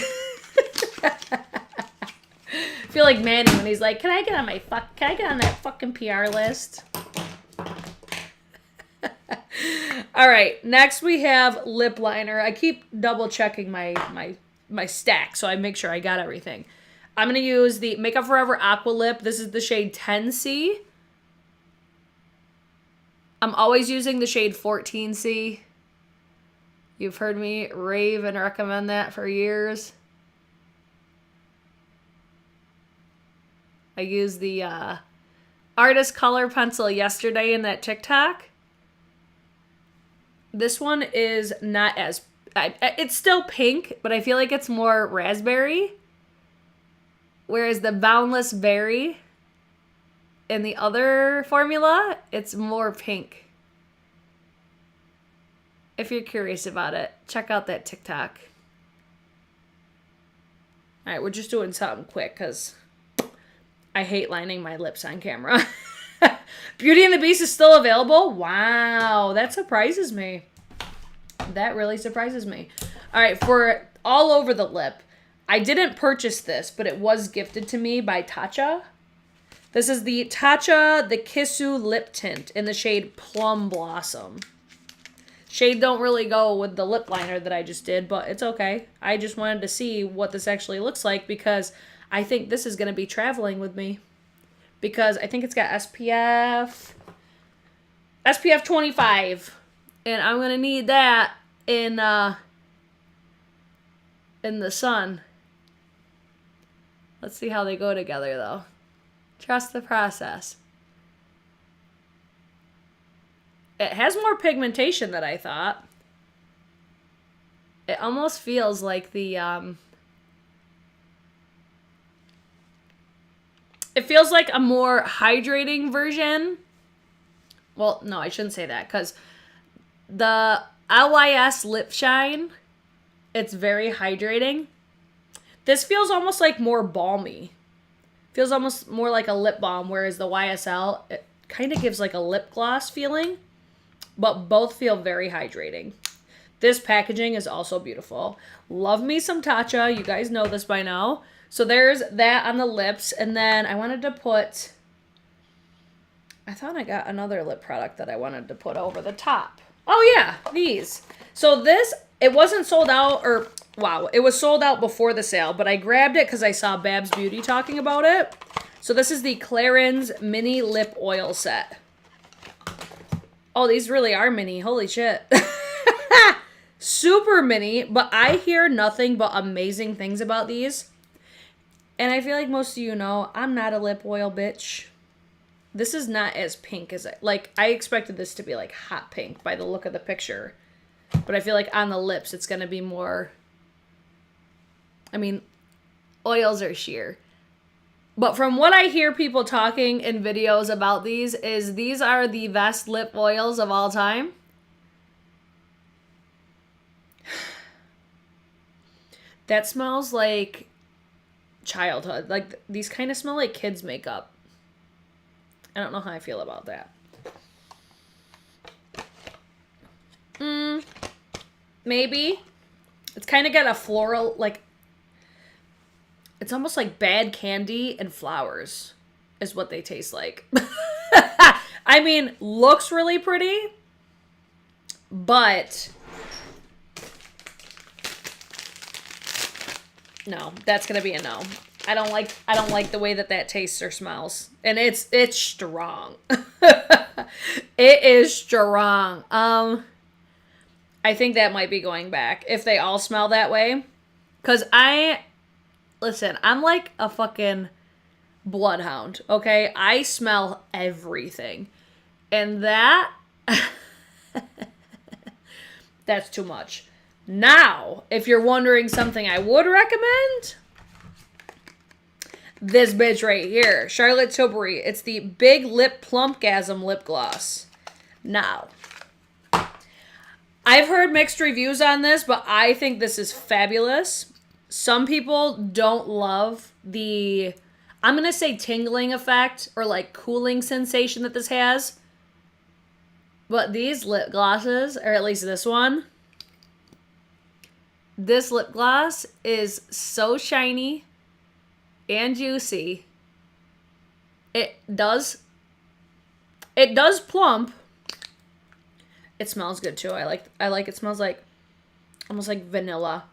I feel like Manny when he's like, can I get on that fucking PR list? All right. Next we have lip liner. I keep double checking my stack so I make sure I got everything. I'm going to use the Makeup Forever Aqua Lip. This is the shade 10C. I'm always using the shade 14C. You've heard me rave and recommend that for years. I used the Artist Color Pencil yesterday in that TikTok. This one is not as... it's still pink, but I feel like it's more raspberry. Whereas the Boundless Berry in the other formula, it's more pink. If you're curious about it, check out that TikTok. All right, we're just doing something quick because I hate lining my lips on camera. Beauty and the Beast is still available? Wow, that surprises me. That really surprises me. All right, for all over the lip, I didn't purchase this, but it was gifted to me by Tatcha. This is the Tatcha the Kissu Lip Tint in the shade Plum Blossom. Shade don't really go with the lip liner that I just did, but it's okay. I just wanted to see what this actually looks like because I think this is going to be traveling with me. Because I think it's got SPF 25. And I'm going to need that in the sun. Let's see how they go together, though. Trust the process. It has more pigmentation than I thought. It almost feels like the... it feels like a more hydrating version. Well, no, I shouldn't say that, because the LYS Lip Shine, it's very hydrating. This feels almost like more balmy. Feels almost more like a lip balm, whereas the YSL, it kind of gives like a lip gloss feeling. But both feel very hydrating. This packaging is also beautiful. Love me some Tatcha. You guys know this by now. So there's that on the lips. And then I wanted to put... I thought I got another lip product that I wanted to put over the top. Oh yeah, these. So this, it wasn't sold out, or wow, it was sold out before the sale. But I grabbed it because I saw Babs Beauty talking about it. So this is the Clarins Mini Lip Oil Set. Oh, these really are mini. Holy shit. Super mini, but I hear nothing but amazing things about these. And I feel like most of you know, I'm not a lip oil bitch. This is not as pink as I expected this to be like hot pink by the look of the picture. But I feel like on the lips, it's going to be more, I mean, oils are sheer. But from what I hear people talking in videos about these are the best lip oils of all time. That smells like childhood. Like, these kind of smell like kids' makeup. I don't know how I feel about that. Maybe. It's kind of got a floral, like... It's almost like bad candy and flowers is what they taste like. I mean, looks really pretty, but no, that's going to be a no. I don't like the way that tastes or smells. And it's strong. It is strong. I think that might be going back if they all smell that way. 'Cause listen, I'm like a fucking bloodhound, okay? I smell everything. And that, that's too much. Now, if you're wondering something I would recommend, this bitch right here, Charlotte Tilbury. It's the Big Lip Plumpgasm Lip Gloss. Now, I've heard mixed reviews on this, but I think this is fabulous. Some people don't love the, I'm going to say tingling effect or like cooling sensation that this has. But these lip glosses, or at least this one, this lip gloss is so shiny and juicy. It does plump. It smells good too. I like it smells like almost like vanilla.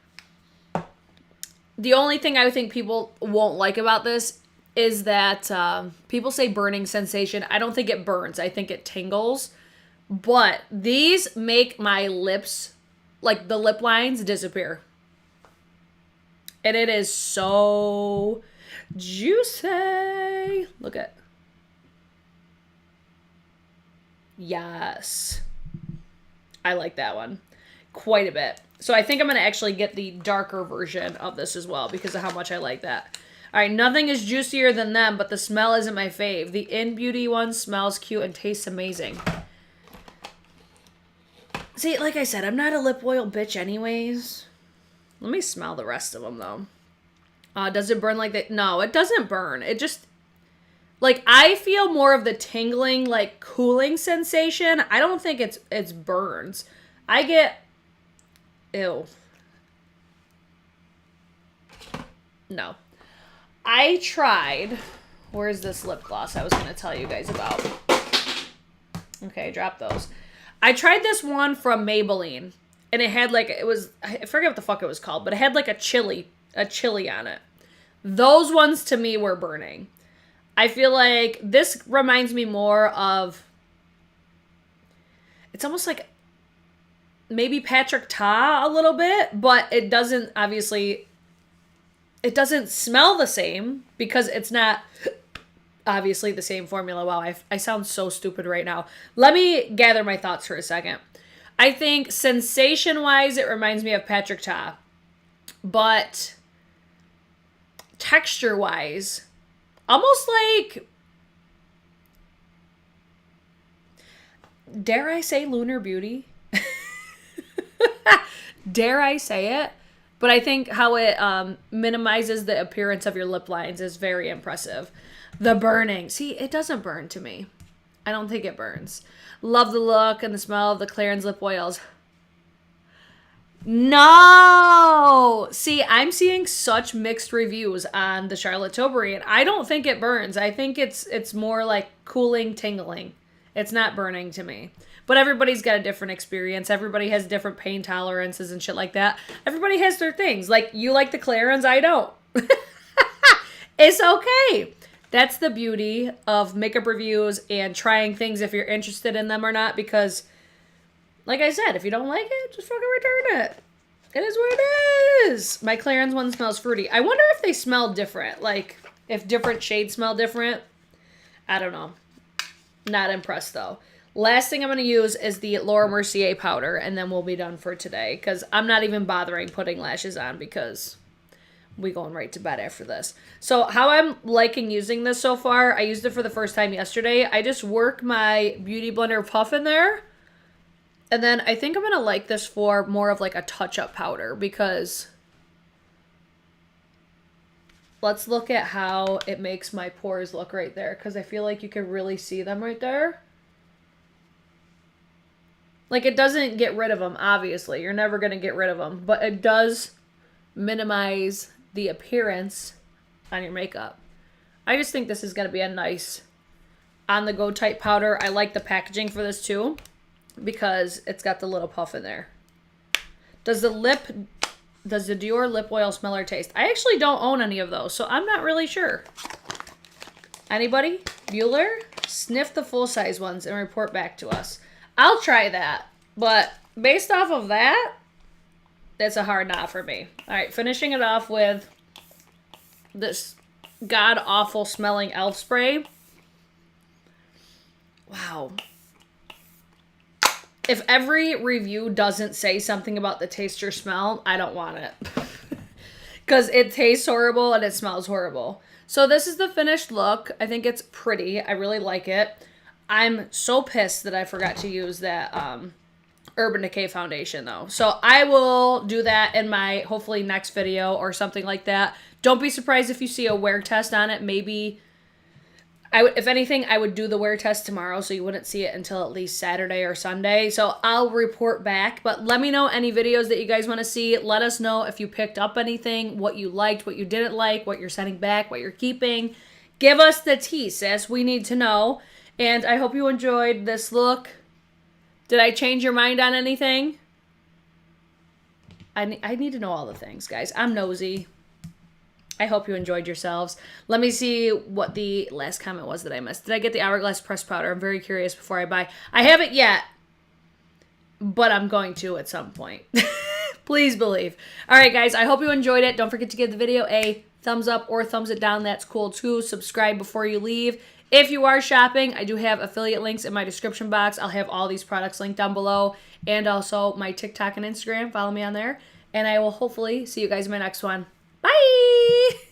The only thing I think people won't like about this is that people say burning sensation. I don't think it burns. I think it tingles. But these make my lips, like the lip lines, disappear. And it is so juicy. Look at. Yes. I like that one quite a bit. So I think I'm going to actually get the darker version of this as well because of how much I like that. All right, nothing is juicier than them, but the smell isn't my fave. The In Beauty one smells cute and tastes amazing. See, like I said, I'm not a lip oil bitch anyways. Let me smell the rest of them, though. Does it burn like that? No, it doesn't burn. It just, like, I feel more of the tingling, like, cooling sensation. I don't think it's burns. I get, ew. No. I tried, where's this lip gloss I was going to tell you guys about? Okay, drop those. I tried this one from Maybelline, and it had like, I forget what the fuck it was called, but it had like a chili on it. Those ones to me were burning. I feel like this reminds me more of, it's almost like maybe Patrick Ta a little bit, but it doesn't, obviously, it doesn't smell the same because it's not obviously the same formula. Wow, I sound so stupid right now. Let me gather my thoughts for a second. I think sensation-wise, it reminds me of Patrick Ta. But texture-wise, almost like, dare I say Lunar Beauty? Dare I say it? But I think how it minimizes the appearance of your lip lines is very impressive. The burning. See, it doesn't burn to me. I don't think it burns. Love the look and the smell of the Clarins lip oils. No! See, I'm seeing such mixed reviews on the Charlotte Tilbury, and I don't think it burns. I think it's more like cooling, tingling. It's not burning to me. But everybody's got a different experience. Everybody has different pain tolerances and shit like that. Everybody has their things. Like, you like the Clarins, I don't. It's okay. That's the beauty of makeup reviews and trying things if you're interested in them or not, because, like I said, if you don't like it, just fucking return it. It is what it is. My Clarins one smells fruity. I wonder if they smell different. Like, if different shades smell different. I don't know. Not impressed, though. Last thing I'm going to use is the Laura Mercier powder, and then we'll be done for today, because I'm not even bothering putting lashes on, because we going right to bed after this. So how I'm liking using this so far, I used it for the first time yesterday. I just work my Beauty Blender puff in there, and then I think I'm going to like this for more of like a touch-up powder, because let's look at how it makes my pores look right there, because I feel like you can really see them right there. Like, it doesn't get rid of them, obviously. You're never going to get rid of them. But it does minimize the appearance on your makeup. I just think this is going to be a nice on-the-go type powder. I like the packaging for this, too, because it's got the little puff in there. Does the Dior lip oil smell or taste? I actually don't own any of those, so I'm not really sure. Anybody? Bueller? Sniff the full-size ones and report back to us. I'll try that, but based off of that, that's a hard not for me. All right, finishing it off with this god-awful smelling elf spray. Wow. If every review doesn't say something about the taste or smell, I don't want it. Because it tastes horrible and it smells horrible. So this is the finished look. I think it's pretty. I really like it. I'm so pissed that I forgot to use that Urban Decay foundation though. So I will do that in my hopefully next video or something like that. Don't be surprised if you see a wear test on it. Maybe, if anything, I would do the wear test tomorrow so you wouldn't see it until at least Saturday or Sunday. So I'll report back. But let me know any videos that you guys want to see. Let us know if you picked up anything, what you liked, what you didn't like, what you're sending back, what you're keeping. Give us the tea, sis. We need to know. And I hope you enjoyed this look. Did I change your mind on anything? I need to know all the things, guys. I'm nosy. I hope you enjoyed yourselves. Let me see what the last comment was that I missed. Did I get the Hourglass pressed powder? I'm very curious before I buy. I haven't yet, but I'm going to at some point. Please believe. All right, guys. I hope you enjoyed it. Don't forget to give the video a thumbs up or thumbs it down. That's cool, too. Subscribe before you leave. If you are shopping, I do have affiliate links in my description box. I'll have all these products linked down below, and also my TikTok and Instagram. Follow me on there, and I will hopefully see you guys in my next one. Bye!